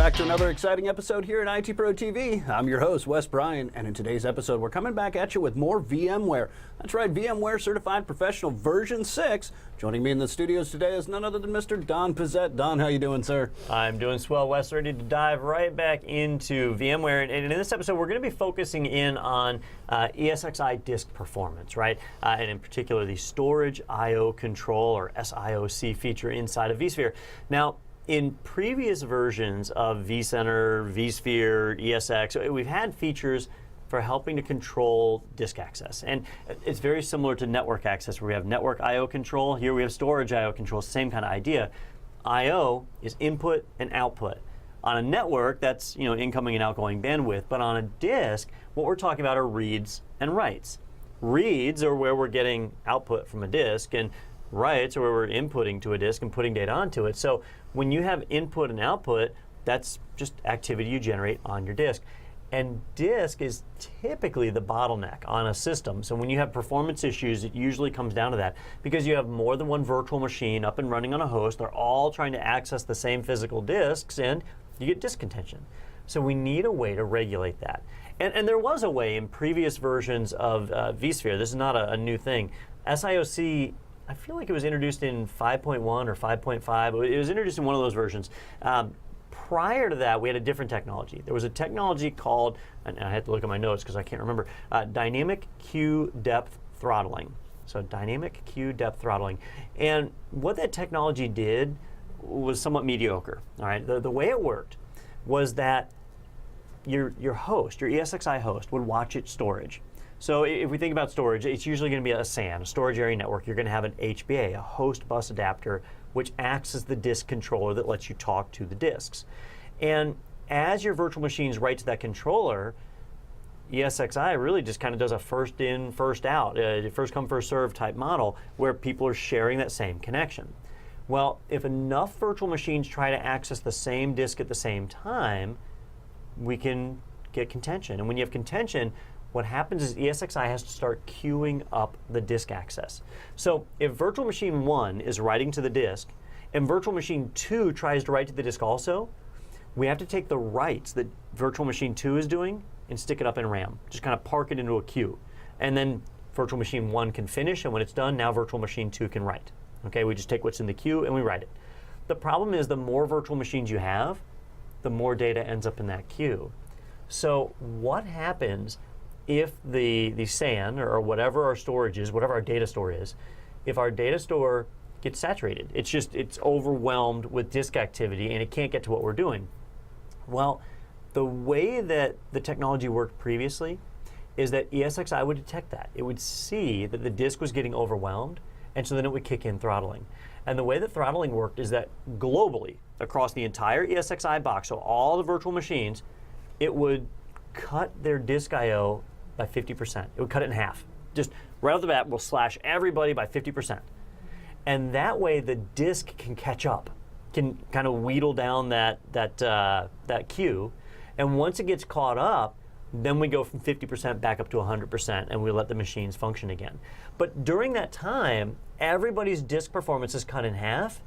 back to another exciting episode here at IT Pro TV. I'm your host, Wes Bryant, and in today's episode, we're coming back at you with more VMware. That's right, VMware Certified Professional version 6. Joining me in the studios today is none other than Mr. Don Pezet. Don, how you doing, sir? I'm doing swell, Wes. Ready to dive right back into VMware. And in this episode, we're going to be focusing in on ESXi disk performance, right? And in particular, the Storage I/O Control, or SIOC feature inside of vSphere. Now, in previous versions of vCenter, vSphere, ESX, we've had features for helping to control disk access. And it's very similar to network access, where we have network I/O control. Here we have storage I/O control, same kind of idea. I/O is input and output. On a network, that's incoming and outgoing bandwidth, but on a disk, what we're talking about are reads and writes. Reads are where we're getting output from a disk, and writes are where we're inputting to a disk and putting data onto it. So when you have input and output, that's just activity you generate on your disk. And disk is typically the bottleneck on a system. So when you have performance issues, it usually comes down to that, because you have more than one virtual machine up and running on a host. They're all trying to access the same physical disks, and you get disk contention. So we need a way to regulate that. And there was a way in previous versions of vSphere. This is not a new thing. SIOC, I feel like it was introduced in 5.1 or 5.5. It was introduced in one of those versions. Prior to that, we had a different technology. There was a technology called, and I had to look at my notes because I can't remember, dynamic queue depth throttling. So dynamic queue depth throttling. And what that technology did was somewhat mediocre. All right, the way it worked was that your host, your ESXi host, would watch its storage. So if we think about storage, it's usually going to be a SAN, a storage area network. You're going to have an HBA, a host bus adapter, which acts as the disk controller that lets you talk to the disks. And as your virtual machines write to that controller, ESXi really just kind of does a first in, first out, first come, first serve type model, where people are sharing that same connection. Well, if enough virtual machines try to access the same disk at the same time, we can get contention. And when you have contention, what happens is ESXi has to start queuing up the disk access. So if virtual machine 1 is writing to the disk, and virtual machine 2 tries to write to the disk also, we have to take the writes that virtual machine 2 is doing and stick it up in RAM. Just kind of park it into a queue. And then virtual machine 1 can finish, and when it's done, now virtual machine 2 can write. Okay, we just take what's in the queue and we write it. The problem is, the more virtual machines you have, the more data ends up in that queue. So what happens if the SAN, or whatever our storage is, whatever our data store is, if our data store gets saturated, it's overwhelmed with disk activity and it can't get to what we're doing? Well, the way that the technology worked previously is that ESXi would detect that. It would see that the disk was getting overwhelmed, and so then it would kick in throttling. And the way that throttling worked is that globally, across the entire ESXi box, so all the virtual machines, it would cut their disk I/O by 50%. It would cut it in half. Just right off the bat, we'll slash everybody by 50%. And that way the disk can catch up, can kind of wheedle down that queue. And once it gets caught up, then we go from 50% back up to 100%, and we let the machines function again. But during that time, everybody's disk performance is cut in half,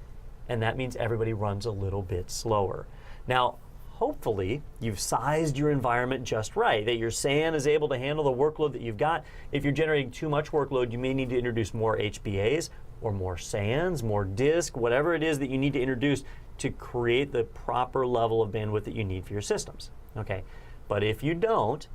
and that means everybody runs a little bit slower. Now, hopefully, you've sized your environment just right, that your SAN is able to handle the workload that you've got. If you're generating too much workload, you may need to introduce more HBAs or more SANs, more disk, whatever it is that you need to introduce to create the proper level of bandwidth that you need for your systems. Okay, but if you don't,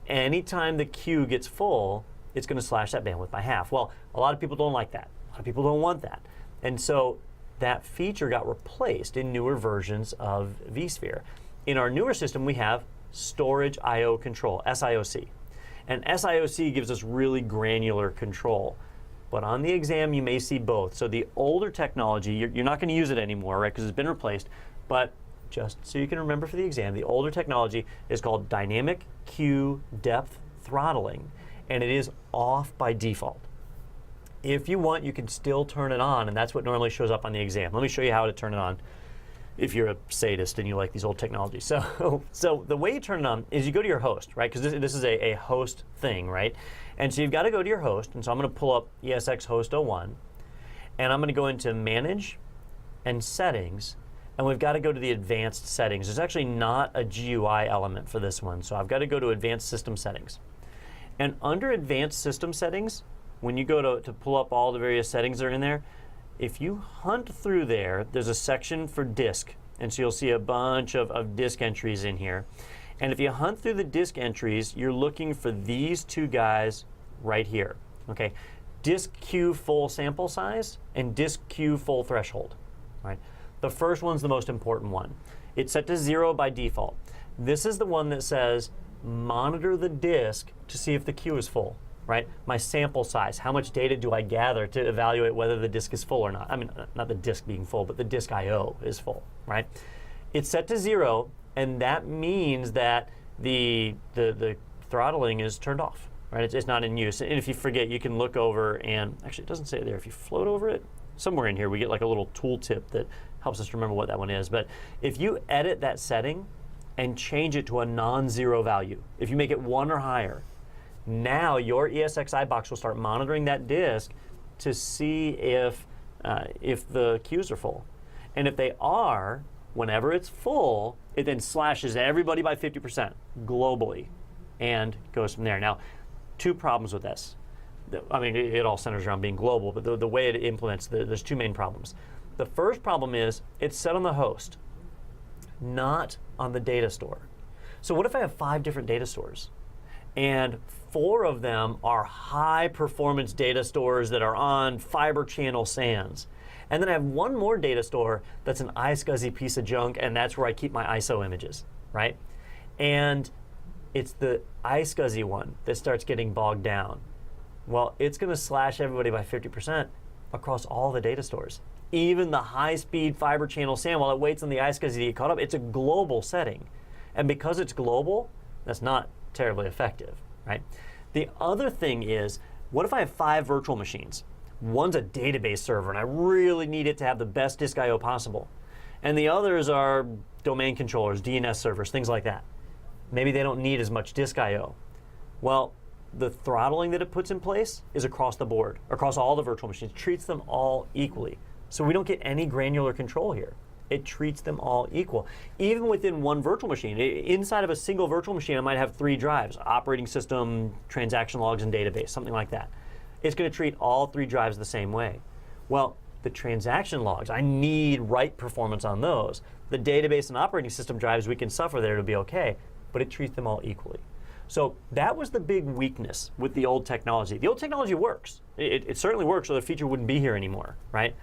anytime the queue gets full, it's going to slash that bandwidth by half. Well, a lot of people don't like that. A lot of people don't want that. And so that feature got replaced in newer versions of vSphere. In our newer system, we have Storage I/O Control, SIOC. And SIOC gives us really granular control. But on the exam, you may see both. So the older technology, you're not going to use it anymore, right, because it's been replaced. But just so you can remember for the exam, the older technology is called Dynamic Queue Depth Throttling, and it is off by default. If you want, you can still turn it on, and that's what normally shows up on the exam. Let me show you how to turn it on if you're a sadist and you like these old technologies. So the way you turn it on is you go to your host, right? Because this is a host thing, right? And so you've got to go to your host, and so I'm going to pull up ESX host 01, and I'm going to go into Manage and Settings, and we've got to go to the advanced settings. There's actually not a GUI element for this one, so I've got to go to advanced system settings. And under advanced system settings, when you go to pull up all the various settings that are in there, if you hunt through there, there's a section for disk. And so you'll see a bunch of disk entries in here. And if you hunt through the disk entries, you're looking for these two guys right here. Okay, disk queue full sample size and disk queue full threshold. Right? The first one's the most important one. It's set to 0 by default. This is the one that says monitor the disk to see if the queue is full. Right? My sample size, how much data do I gather to evaluate whether the disk is full or not? I mean, not the disk being full, but the disk I/O is full, right? It's set to 0, and that means that the throttling is turned off, right? It's not in use. And if you forget, you can look over and, actually it doesn't say it there, if you float over it, somewhere in here we get like a little tooltip that helps us remember what that one is. But if you edit that setting and change it to a non-zero value, if you make it 1 or higher, now your ESXi box will start monitoring that disk to see if the queues are full. And if they are, whenever it's full, it then slashes everybody by 50% globally and goes from there. Now, 2 problems with this. I mean, it all centers around being global, but the way it implements, there's 2 main problems. The first problem is it's set on the host, not on the data store. So what if I have 5 different data stores? And 4 of them are high performance data stores that are on fiber channel SANs. And then I have 1 more data store that's an iSCSI piece of junk, and that's where I keep my ISO images, right? And it's the iSCSI one that starts getting bogged down. Well, it's going to slash everybody by 50% across all the data stores. Even the high-speed fiber channel SAN, while it waits on the iSCSI to get caught up, it's a global setting. And because it's global, that's not terribly effective, right? The other thing is, what if I have 5 virtual machines? One's a database server, and I really need it to have the best disk I/O possible. And the others are domain controllers, DNS servers, things like that. Maybe they don't need as much disk I/O. Well, the throttling that it puts in place is across the board, across all the virtual machines, treats them all equally. So we don't get any granular control here. It treats them all equal. Even within one virtual machine, inside of a single virtual machine, I might have 3 drives, operating system, transaction logs, and database, something like that. It's going to treat all 3 drives the same way. Well, the transaction logs, I need write performance on those. The database and operating system drives, we can suffer there to be okay, but it treats them all equally. So that was the big weakness with the old technology. The old technology works. It certainly works, or the feature wouldn't be here anymore, right?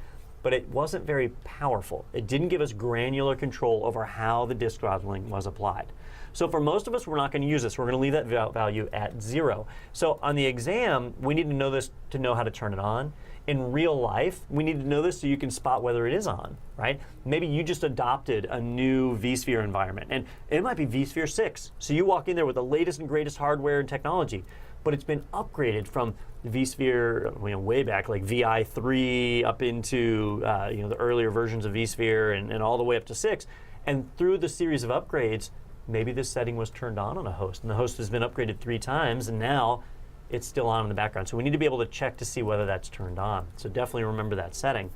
But it wasn't very powerful. It didn't give us granular control over how the disk throttling was applied. So for most of us, we're not going to use this. We're going to leave that value at 0. So on the exam, we need to know this to know how to turn it on. In real life, we need to know this so you can spot whether it is on, right? Maybe you just adopted a new vSphere environment, and it might be vSphere 6. So you walk in there with the latest and greatest hardware and technology, but it's been upgraded from vSphere, way back, like VI3 up into the earlier versions of vSphere and all the way up to 6. And through the series of upgrades, maybe this setting was turned on a host, and the host has been upgraded 3 times, and now it's still on in the background. So we need to be able to check to see whether that's turned on. So definitely remember that setting.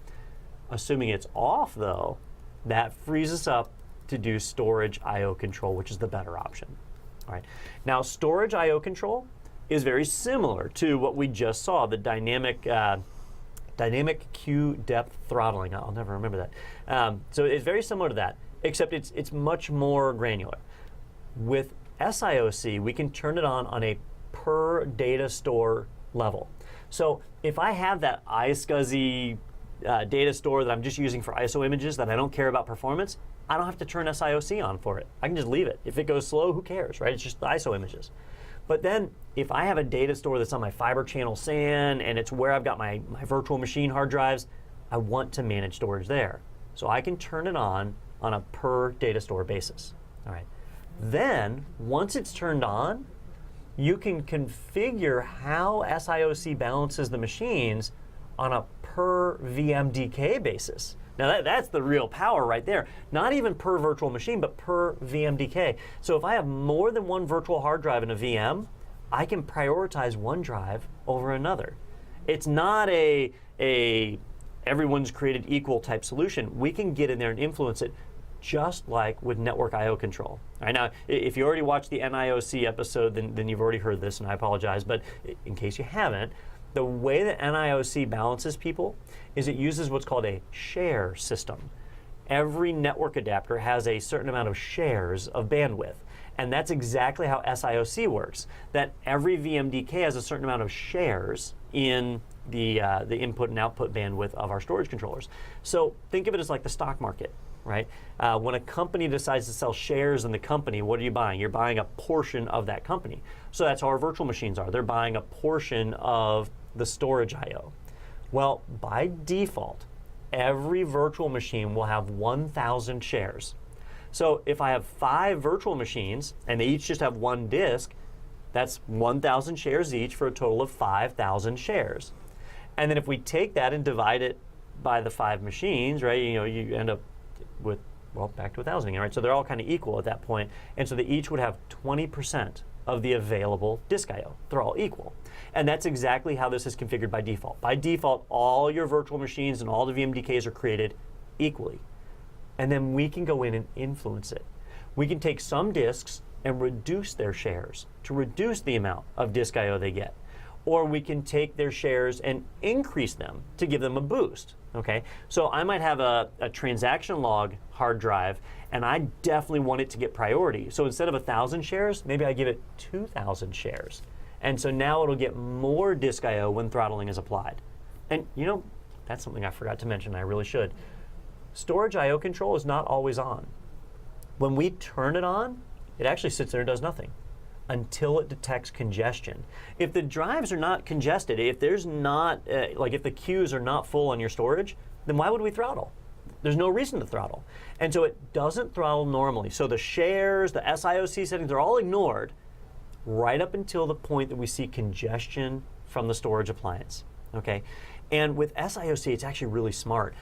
Assuming it's off, though, that frees us up to do storage I/O control, which is the better option. All right. Now, storage I/O control is very similar to what we just saw, the dynamic queue depth throttling. I'll never remember that. So it's very similar to that, except it's much more granular. With SIOC, we can turn it on a per data store level. So if I have that iSCSI data store that I'm just using for ISO images that I don't care about performance, I don't have to turn SIOC on for it. I can just leave it. If it goes slow, who cares, right? It's just the ISO images. But then if I have a data store that's on my fiber channel SAN and it's where I've got my virtual machine hard drives, I want to manage storage there. So I can turn it on a per data store basis. All right. Then once it's turned on, you can configure how SIOC balances the machines on a per VMDK basis. Now that's the real power right there. Not even per virtual machine, but per VMDK. So if I have more than one virtual hard drive in a VM, I can prioritize one drive over another. It's not a everyone's created equal type solution. We can get in there and influence it just like with network I/O control. All right, now, if you already watched the NIOC episode, then you've already heard this, and I apologize, but in case you haven't, the way that NIOC balances people is it uses what's called a share system. Every network adapter has a certain amount of shares of bandwidth. And that's exactly how SIOC works, that every VMDK has a certain amount of shares in the input and output bandwidth of our storage controllers. So think of it as like the stock market, right? When a company decides to sell shares in the company, what are you buying? You're buying a portion of that company. So that's how our virtual machines are. They're buying a portion of the storage I/O. Well, by default, every virtual machine will have 1,000 shares. So if I have 5 virtual machines and they each just have 1 disk, that's 1,000 shares each for a total of 5,000 shares. And then if we take that and divide it by the 5 machines, right, you end up with, well, back to 1,000 again, right? So they're all kind of equal at that point. And so they each would have 20% of the available disk I/O. They're all equal. And that's exactly how this is configured by default. By default, all your virtual machines and all the VMDKs are created equally. And then we can go in and influence it. We can take some disks and reduce their shares to reduce the amount of disk I/O they get. Or we can take their shares and increase them to give them a boost. Okay, so I might have a transaction log hard drive, and I definitely want it to get priority. So instead of 1,000 shares, maybe I give it 2,000 shares. And so now it'll get more disk I/O when throttling is applied. And that's something I forgot to mention, I really should. Storage I/O control is not always on. When we turn it on, it actually sits there and does nothing until it detects congestion. If the drives are not congested, if there's not, if the queues are not full on your storage, then why would we throttle? There's no reason to throttle. And so it doesn't throttle normally. So the shares, the SIOC settings, they're all ignored right up until the point that we see congestion from the storage appliance, okay? And with SIOC, it's actually really smart.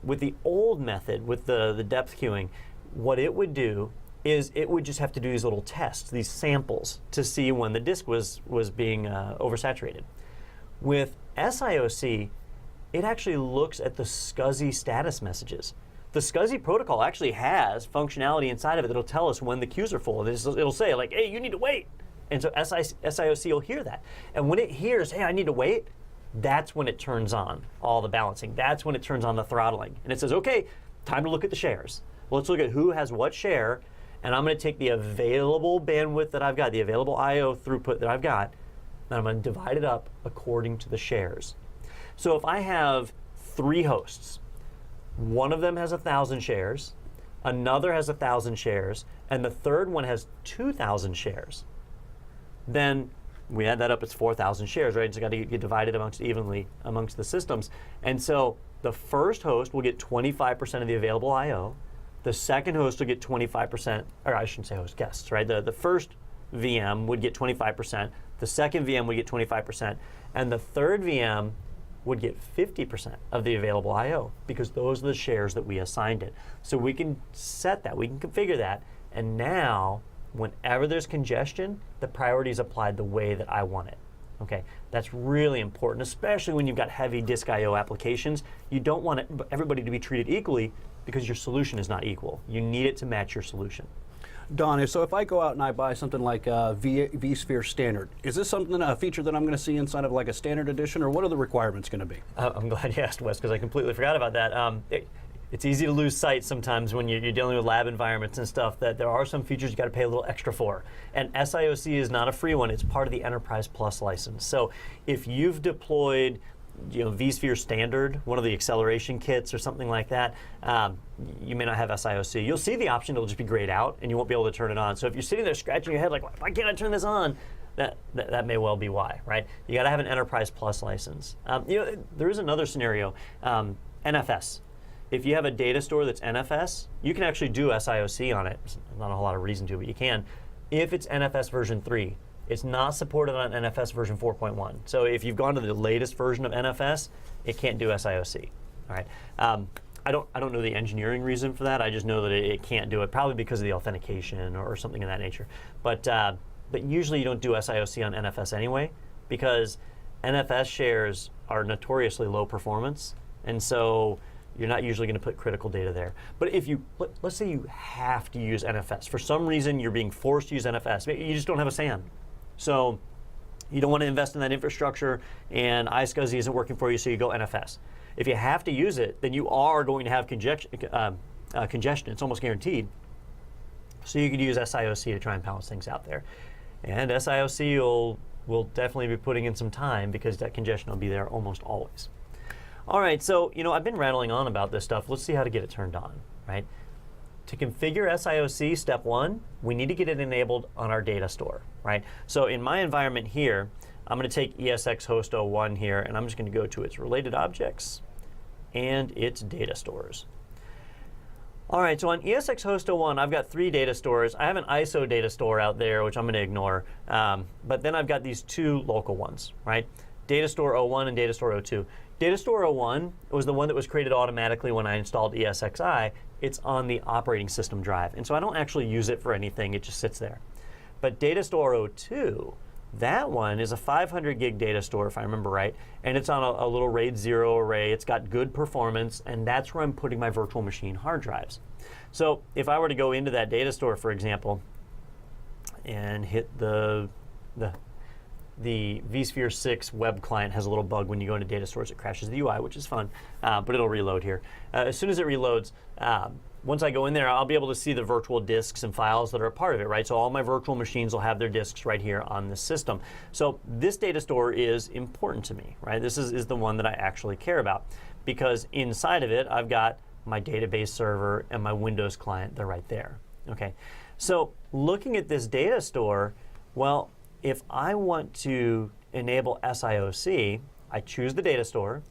With the old method, with the depth queuing, what it would do is it would just have to do these little tests, these samples, to see when the disk was being oversaturated. With SIOC, it actually looks at the SCSI status messages. The SCSI protocol actually has functionality inside of it that'll tell us when the queues are full. It'll say, like, hey, you need to wait. And so SIOC will hear that. And when it hears, hey, I need to wait, that's when it turns on all the balancing. That's when it turns on the throttling. And it says, okay, time to look at the shares. Well, let's look at who has what share, and I'm going to take the available bandwidth that I've got, the available I/O throughput that I've got, and I'm going to divide it up according to the shares. So if I have 3 hosts, one of them has 1,000 shares, another has 1,000 shares, and the third one has 2,000 shares, then we add that up, it's 4,000 shares, right? It's got to get divided evenly amongst the systems. And so the first host will get 25% of the available I/O. The second host will get 25%, or I shouldn't say host, guests, right? The first VM would get 25%, the second VM would get 25%, and the third VM would get 50% of the available I/O because those are the shares that we assigned it. So we can set that, we can configure that, and now whenever there's congestion, the priority is applied the way that I want it. Okay, that's really important, especially when you've got heavy disk I/O applications. You don't want everybody to be treated equally because your solution is not equal. You need it to match your solution. Don, so if I go out and I buy something like a vSphere Standard, is this a feature that I'm going to see inside of like a Standard Edition, or what are the requirements going to be? I'm glad you asked, Wes, because I completely forgot about that. It's easy to lose sight sometimes when you're dealing with lab environments and stuff that there are some features you got to pay a little extra for. And SIOC is not a free one. It's part of the Enterprise Plus license. So if you've deployed vSphere Standard, one of the acceleration kits or something like that, you may not have SIOC. You'll see the option, it'll just be grayed out, and you won't be able to turn it on. So if you're sitting there scratching your head like, why can't I turn this on? That may well be why, right? You got to have an Enterprise Plus license. There is another scenario, NFS. If you have a data store that's NFS, you can actually do SIOC on it. There's not a whole lot of reason to, but you can. If it's NFS version 3, it's not supported on NFS version 4.1. So if you've gone to the latest version of NFS, it can't do SIOC. All right. I don't know the engineering reason for that. I just know that it can't do it, probably because of the authentication or something of that nature. But usually you don't do SIOC on NFS anyway, because NFS shares are notoriously low performance, and so You're not usually going to put critical data there. But if you, let's say you have to use NFS. For some reason, you're being forced to use NFS. Maybe you just don't have a SAN. So you don't want to invest in that infrastructure, and iSCSI isn't working for you, so you go NFS. If you have to use it, then you are going to have congestion. It's almost guaranteed. So you could use SIOC to try and balance things out there. And SIOC will definitely be putting in some time because that congestion will be there almost always. All right, so I've been rattling on about this stuff. Let's see how to get it turned on, right? To configure SIOC, step one, we need to get it enabled on our data store, right? So in my environment here, I'm going to take ESX host 01 here, and I'm just going to go to its related objects and its data stores. All right, so on ESX host 01, I've got 3 data stores. I have an ISO data store out there, which I'm going to ignore. But then I've got these 2 local ones, right? Data store 01 and data store 02. Data store 01 was the one that was created automatically when I installed ESXi. It's on the operating system drive. And so I don't actually use it for anything. It just sits there. But data store 02, that one is a 500 gig data store, if I remember right, and it's on a little RAID 0 array. It's got good performance, and that's where I'm putting my virtual machine hard drives. So if I were to go into that data store, for example, and hit the vSphere 6 web client has a little bug when you go into data stores. It crashes the UI, which is fun, but it'll reload here. As soon as it reloads, once I go in there, I'll be able to see the virtual disks and files that are a part of it, right? So all my virtual machines will have their disks right here on this system. So this data store is important to me, right? This is the one that I actually care about, because inside of it, I've got my database server and my Windows client. They're right there, okay? So looking at this data store, well, if I want to enable SIOC, I choose the data store,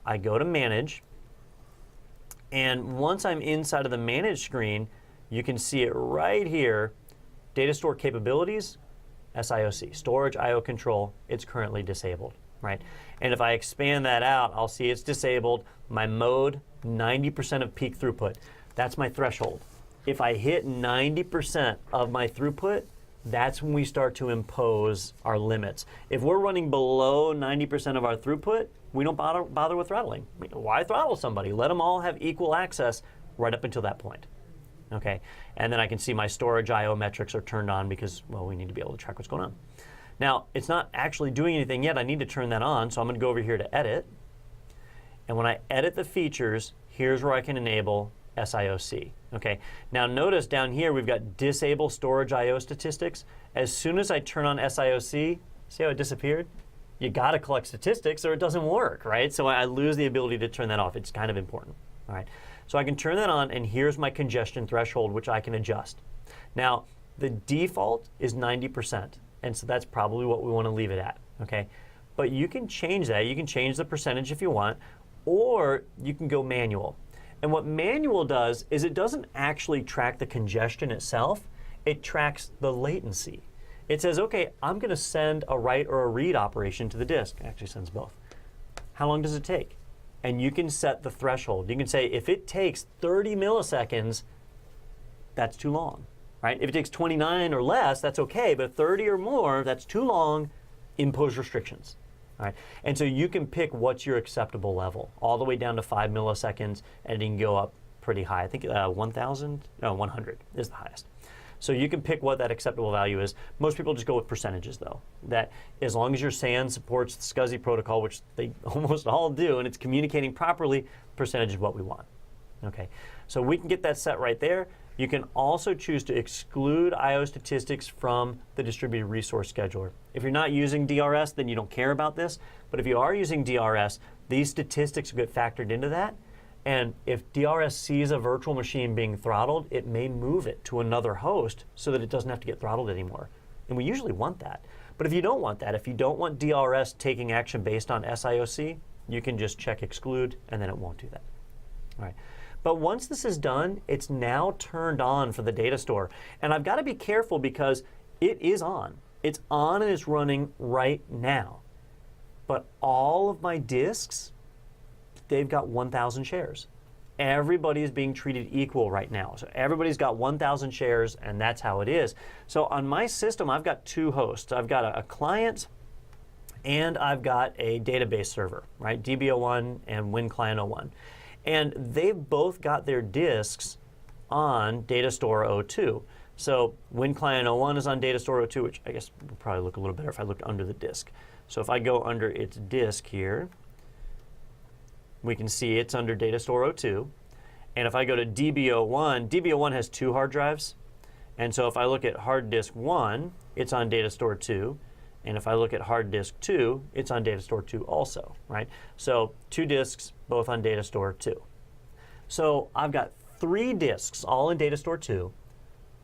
I go to Manage, and once I'm inside of the Manage screen, you can see it right here, Data Store Capabilities, SIOC, Storage I/O Control, it's currently disabled, right? And if I expand that out, I'll see it's disabled, my mode, 90% of peak throughput. That's my threshold. If I hit 90% of my throughput, that's when we start to impose our limits. If we're running below 90% of our throughput, we don't bother with throttling. Why throttle somebody? Let them all have equal access right up until that point. Okay, and then I can see my storage I/O metrics are turned on because, well, we need to be able to track what's going on. Now, it's not actually doing anything yet. I need to turn that on, so I'm going to go over here to Edit. And when I edit the features, here's where I can enable SIOC. Okay, now notice down here we've got disable storage I/O statistics. As soon as I turn on SIOC, see how it disappeared? You got to collect statistics or it doesn't work, right? So I lose the ability to turn that off. It's kind of important, all right? So I can turn that on, and here's my congestion threshold, which I can adjust. Now, the default is 90%, and so that's probably what we want to leave it at, okay? But you can change that. You can change the percentage if you want, or you can go manual. And what manual does is it doesn't actually track the congestion itself, it tracks the latency. It says, okay, I'm going to send a write or a read operation to the disk. It actually sends both. How long does it take? And you can set the threshold. You can say, if it takes 30 milliseconds, that's too long, right? If it takes 29 or less, that's okay, but 30 or more, that's too long, impose restrictions. All right. And so you can pick what's your acceptable level, all the way down to 5 milliseconds, and it can go up pretty high. I think 100 is the highest. So you can pick what that acceptable value is. Most people just go with percentages, though. That as long as your SAN supports the SCSI protocol, which they almost all do, and it's communicating properly, percentage is what we want. Okay. So we can get that set right there. You can also choose to exclude I/O statistics from the distributed resource scheduler. If you're not using DRS, then you don't care about this. But if you are using DRS, these statistics get factored into that. And if DRS sees a virtual machine being throttled, it may move it to another host so that it doesn't have to get throttled anymore. And we usually want that. But if you don't want that, if you don't want DRS taking action based on SIOC, you can just check exclude, and then it won't do that. All right. But once this is done, it's now turned on for the data store. And I've got to be careful because it is on. It's on and it's running right now. But all of my disks, they've got 1,000 shares. Everybody is being treated equal right now. So everybody's got 1,000 shares, and that's how it is. So on my system, I've got 2 hosts. I've got a client, and I've got a database server, right? DB01 and WinClient01. And they've both got their disks on Datastore 02. So WinClient 01 is on Datastore 02, which I guess would probably look a little better if I looked under the disk. So if I go under its disk here, we can see it's under Datastore 02. And if I go to DB01, DB01 has 2 hard drives. And so if I look at hard disk 1, it's on Datastore 2. And if I look at hard disk 2, it's on Datastore 2 also, right? So 2 disks, both on Datastore 2. So I've got 3 disks all in Datastore 2.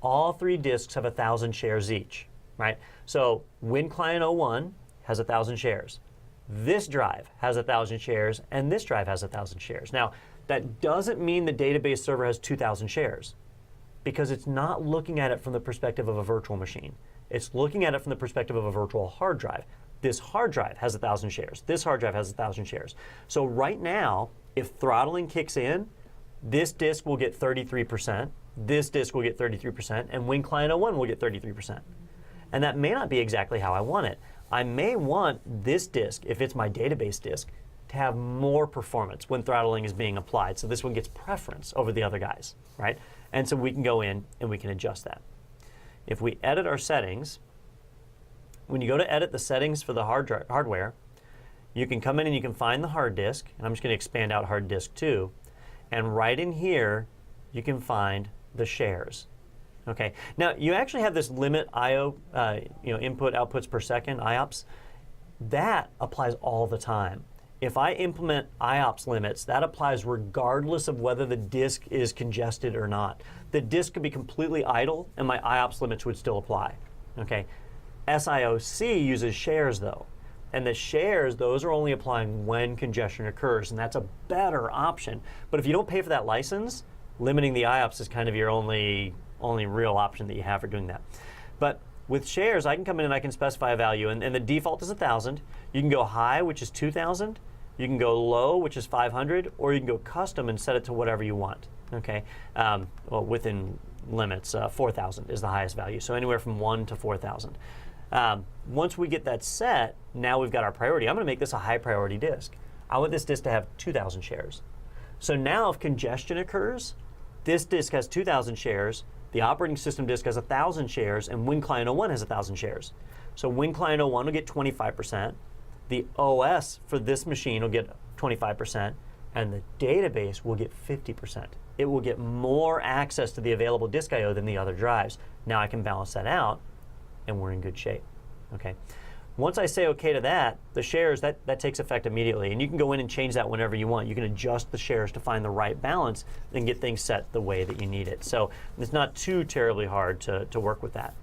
All 3 disks have 1,000 shares each, right? So WinClient 01 has 1,000 shares. This drive has 1,000 shares, and this drive has 1,000 shares. Now, that doesn't mean the database server has 2,000 shares, because it's not looking at it from the perspective of a virtual machine. It's looking at it from the perspective of a virtual hard drive. This hard drive has 1,000 shares. This hard drive has 1,000 shares. So right now, if throttling kicks in, this disk will get 33%, this disk will get 33%, and WinClient 01 will get 33%. And that may not be exactly how I want it. I may want this disk, if it's my database disk, to have more performance when throttling is being applied. So this one gets preference over the other guys, right? And so we can go in and we can adjust that. If we edit our settings, when you go to edit the settings for the hardware, you can come in and you can find the hard disk, and I'm just going to expand out hard disk 2, and right in here, you can find the shares. Okay. Now you actually have this limit I/O, input outputs per second IOPS. That applies all the time. If I implement IOPS limits, that applies regardless of whether the disk is congested or not. The disk could be completely idle, and my IOPS limits would still apply. Okay. SIOC uses shares though, and the shares, those are only applying when congestion occurs, and that's a better option. But if you don't pay for that license, limiting the IOPS is kind of your only real option that you have for doing that. But with shares, I can come in and I can specify a value, and the default is 1,000. You can go high, which is 2,000. You can go low, which is 500, or you can go custom and set it to whatever you want. Okay, well, within limits, 4,000 is the highest value. So anywhere from 1 to 4,000. Once we get that set, now we've got our priority. I'm going to make this a high priority disk. I want this disk to have 2,000 shares. So now if congestion occurs, this disk has 2,000 shares, the operating system disk has 1,000 shares, and WinClient 01 has 1,000 shares. So WinClient 01 will get 25%, the OS for this machine will get 25%, and the database will get 50%. It will get more access to the available disk I/O than the other drives. Now I can balance that out, and we're in good shape. Okay. Once I say okay to that, the shares, that takes effect immediately. And you can go in and change that whenever you want. You can adjust the shares to find the right balance and get things set the way that you need it. So it's not too terribly hard to work with that.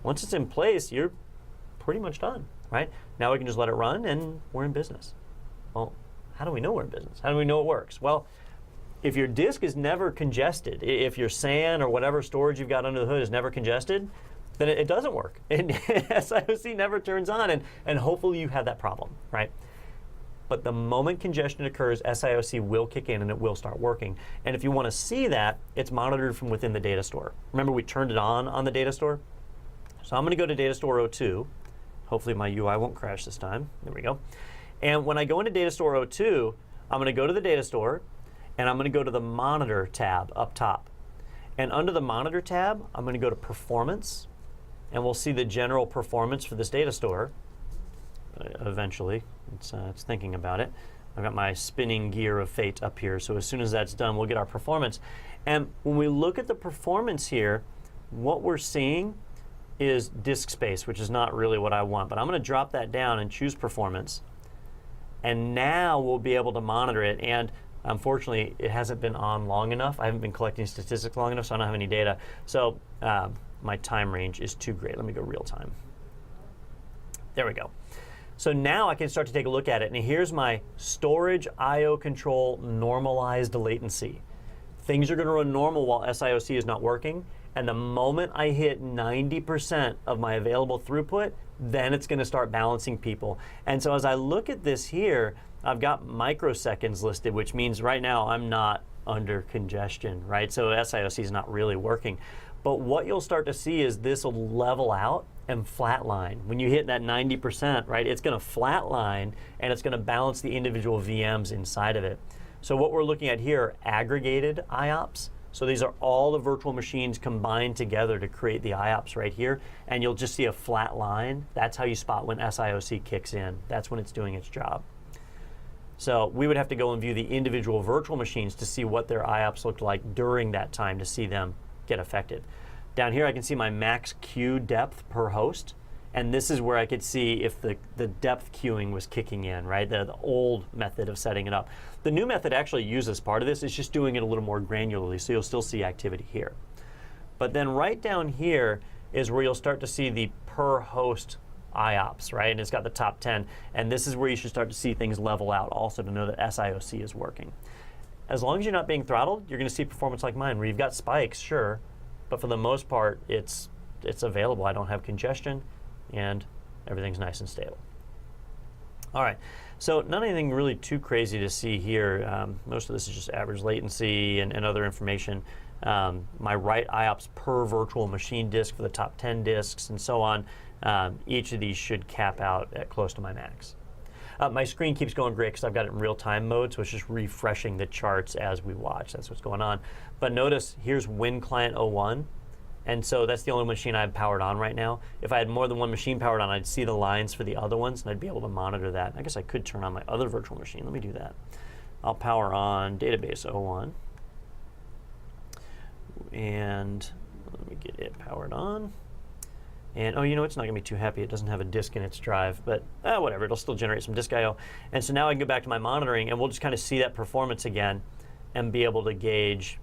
Once it's in place, you're pretty much done, right? Now we can just let it run and we're in business. Well, how do we know we're in business? How do we know it works? Well, if your disk is never congested, if your SAN or whatever storage you've got under the hood is never congested, then it doesn't work. And SIOC never turns on, and hopefully you have that problem, right? But the moment congestion occurs, SIOC will kick in and it will start working. And if you want to see that, it's monitored from within the data store. Remember we turned it on the data store? So I'm going to go to Datastore 02. Hopefully my UI won't crash this time. There we go. And when I go into Datastore 02, I'm going to go to the data store, and I'm going to go to the Monitor tab up top. And under the Monitor tab, I'm going to go to Performance, and we'll see the general performance for this data store. Eventually, it's thinking about it. I've got my spinning gear of fate up here, so as soon as that's done, we'll get our performance. And when we look at the performance here, what we're seeing is disk space, which is not really what I want, but I'm going to drop that down and choose performance. And now we'll be able to monitor it, and unfortunately, it hasn't been on long enough. I haven't been collecting statistics long enough, so I don't have any data. So my time range is too great. Let me go real time. There we go. So now I can start to take a look at it, and here's my storage I/O control normalized latency. Things are going to run normal while SIOC is not working, and the moment I hit 90% of my available throughput, then it's going to start balancing people. And so as I look at this here, I've got microseconds listed, which means right now I'm not under congestion, right? So SIOC is not really working. But what you'll start to see is this will level out and flatline. When you hit that 90%, right, it's going to flatline and it's going to balance the individual VMs inside of it. So what we're looking at here are aggregated IOPS. So these are all the virtual machines combined together to create the IOPS right here. And you'll just see a flat line. That's how you spot when SIOC kicks in. That's when it's doing its job. So we would have to go and view the individual virtual machines to see what their IOPS looked like during that time to see them get affected. Down here I can see my max queue depth per host. And this is where I could see if the depth queuing was kicking in, right? The old method of setting it up. The new method actually uses part of this. It's just doing it a little more granularly, so you'll still see activity here. But then right down here is where you'll start to see the per host IOPS, right? And it's got the top 10. And this is where you should start to see things level out also to know that SIOC is working. As long as you're not being throttled, you're going to see performance like mine, where you've got spikes, sure, but for the most part, it's available. I don't have congestion, and everything's nice and stable. All right, so not anything really too crazy to see here. Most of this is just average latency and other information. My write IOPS per virtual machine disk for the top 10 disks and so on. Each of these should cap out at close to my max. My screen keeps going great because I've got it in real-time mode, so it's just refreshing the charts as we watch. That's what's going on. But notice here's Win Client 01. And so that's the only machine I have powered on right now. If I had more than one machine powered on, I'd see the lines for the other ones, and I'd be able to monitor that. I guess I could turn on my other virtual machine. Let me do that. I'll power on Database 01. And let me get it powered on. And oh, you know, it's not going to be too happy. It doesn't have a disk in its drive, but whatever. It'll still generate some disk I/O. And so now I can go back to my monitoring, and we'll just kind of see that performance again and be able to gauge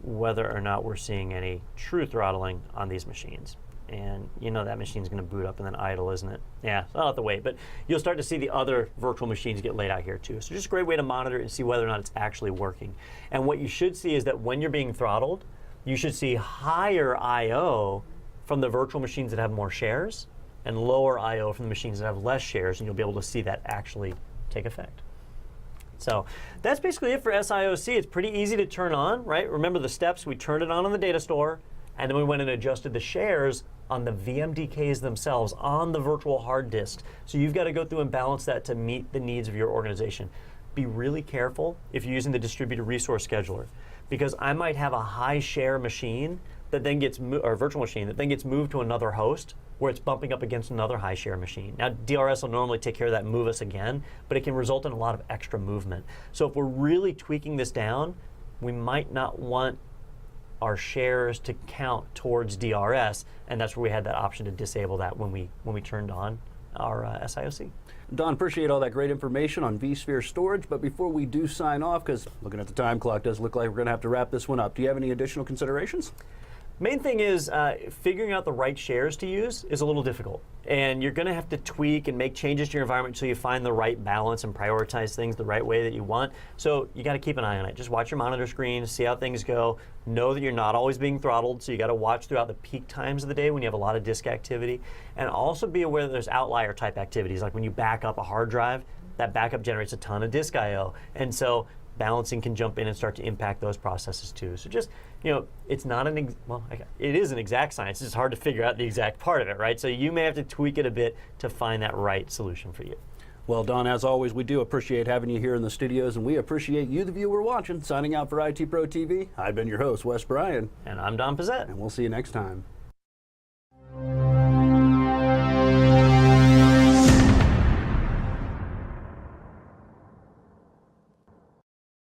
whether or not we're seeing any true throttling on these machines. And you know that machine's going to boot up and then idle, isn't it? Yeah, I'll have to wait. But you'll start to see the other virtual machines get laid out here too. So just a great way to monitor it and see whether or not it's actually working. And what you should see is that when you're being throttled, you should see higher I/O from the virtual machines that have more shares and lower I/O from the machines that have less shares, and you'll be able to see that actually take effect. So that's basically it for SIOC. It's pretty easy to turn on, right? Remember the steps. We turned it on the data store, and then we went and adjusted the shares on the VMDKs themselves on the virtual hard disks. So you've got to go through and balance that to meet the needs of your organization. Be really careful if you're using the distributed resource scheduler, because I might have a high share machine that then gets or virtual machine that then gets moved to another host where it's bumping up against another high share machine. Now DRS will normally take care of that and move us again, but it can result in a lot of extra movement. So if we're really tweaking this down, we might not want our shares to count towards DRS, and that's where we had that option to disable that when we turned on our SIOC. Don, appreciate all that great information on vSphere storage, but before we do sign off, because looking at the time clock does look like we're going to have to wrap this one up, do you have any additional considerations? Main thing is figuring out the right shares to use is a little difficult. And you're going to have to tweak and make changes to your environment until you find the right balance and prioritize things the right way that you want. So you got to keep an eye on it. Just watch your monitor screen, see how things go. Know that you're not always being throttled, so you got to watch throughout the peak times of the day when you have a lot of disk activity. And also be aware that there's outlier type activities, like when you back up a hard drive, that backup generates a ton of disk I/O. And so balancing can jump in and start to impact those processes too. So just, you know, it's not it is an exact science. It's hard to figure out the exact part of it, right? So you may have to tweak it a bit to find that right solution for you. Well, Don, as always, we do appreciate having you here in the studios, and we appreciate you, the viewer, watching. Signing out for IT Pro TV, I've been your host, Wes Bryan. And I'm Don Pizzette. And we'll see you next time.